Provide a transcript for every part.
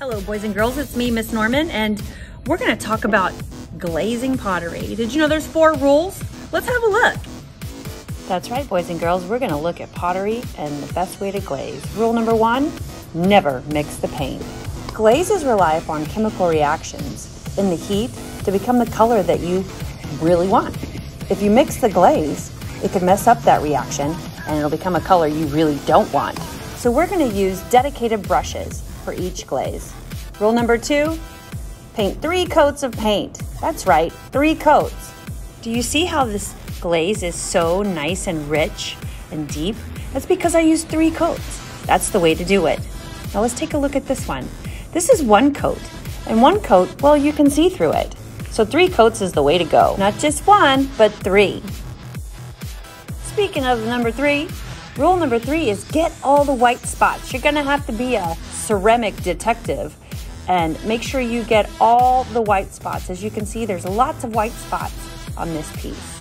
Hello boys and girls, it's me, Miss Norman, and we're gonna talk about glazing pottery. Did you know there's 4 rules? Let's have a look. That's right, boys and girls, we're gonna look at pottery and the best way to glaze. Rule number 1, never mix the paint. Glazes rely upon chemical reactions in the heat to become the color that you really want. If you mix the glaze, it can mess up that reaction and it'll become a color you really don't want. So we're gonna use dedicated brushes for each glaze. Rule number 2, paint 3 coats of paint. That's right, 3 coats. Do you see how this glaze is so nice and rich and deep? That's because I used 3 coats. That's the way to do it. Now let's take a look at this one. This is 1 coat, and 1 coat, well, you can see through it. So 3 coats is the way to go. Not just 1, but 3. Speaking of number 3, rule number 3 is get all the white spots. You're gonna have to be a ceramic detective and make sure you get all the white spots. As you can see, there's lots of white spots on this piece.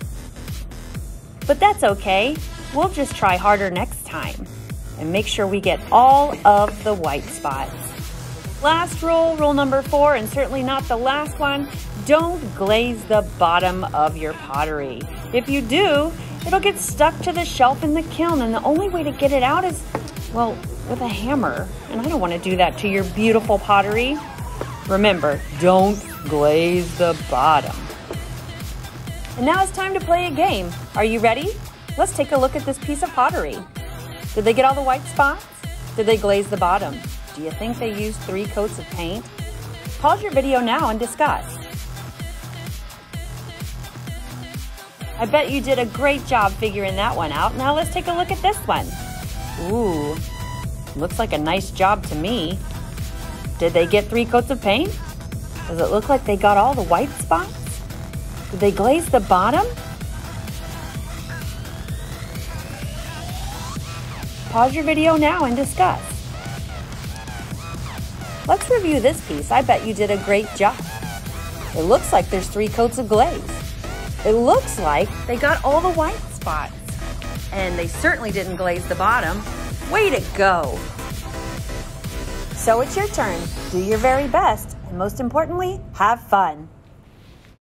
But that's okay. We'll just try harder next time and make sure we get all of the white spots. Last rule, rule number 4, and certainly not the last one, don't glaze the bottom of your pottery. If you do, it'll get stuck to the shelf in the kiln, and the only way to get it out is, well, with a hammer. And I don't want to do that to your beautiful pottery. Remember, don't glaze the bottom. And now it's time to play a game. Are you ready? Let's take a look at this piece of pottery. Did they get all the white spots? Did they glaze the bottom? Do you think they used 3 coats of paint? Pause your video now and discuss. I bet you did a great job figuring that one out. Now let's take a look at this one. Ooh, looks like a nice job to me. Did they get 3 coats of paint? Does it look like they got all the white spots? Did they glaze the bottom? Pause your video now and discuss. Let's review this piece. I bet you did a great job. It looks like there's 3 coats of glaze. It looks like they got all the white spots. And they certainly didn't glaze the bottom. Way to go! So it's your turn. Do your very best. And most importantly, have fun.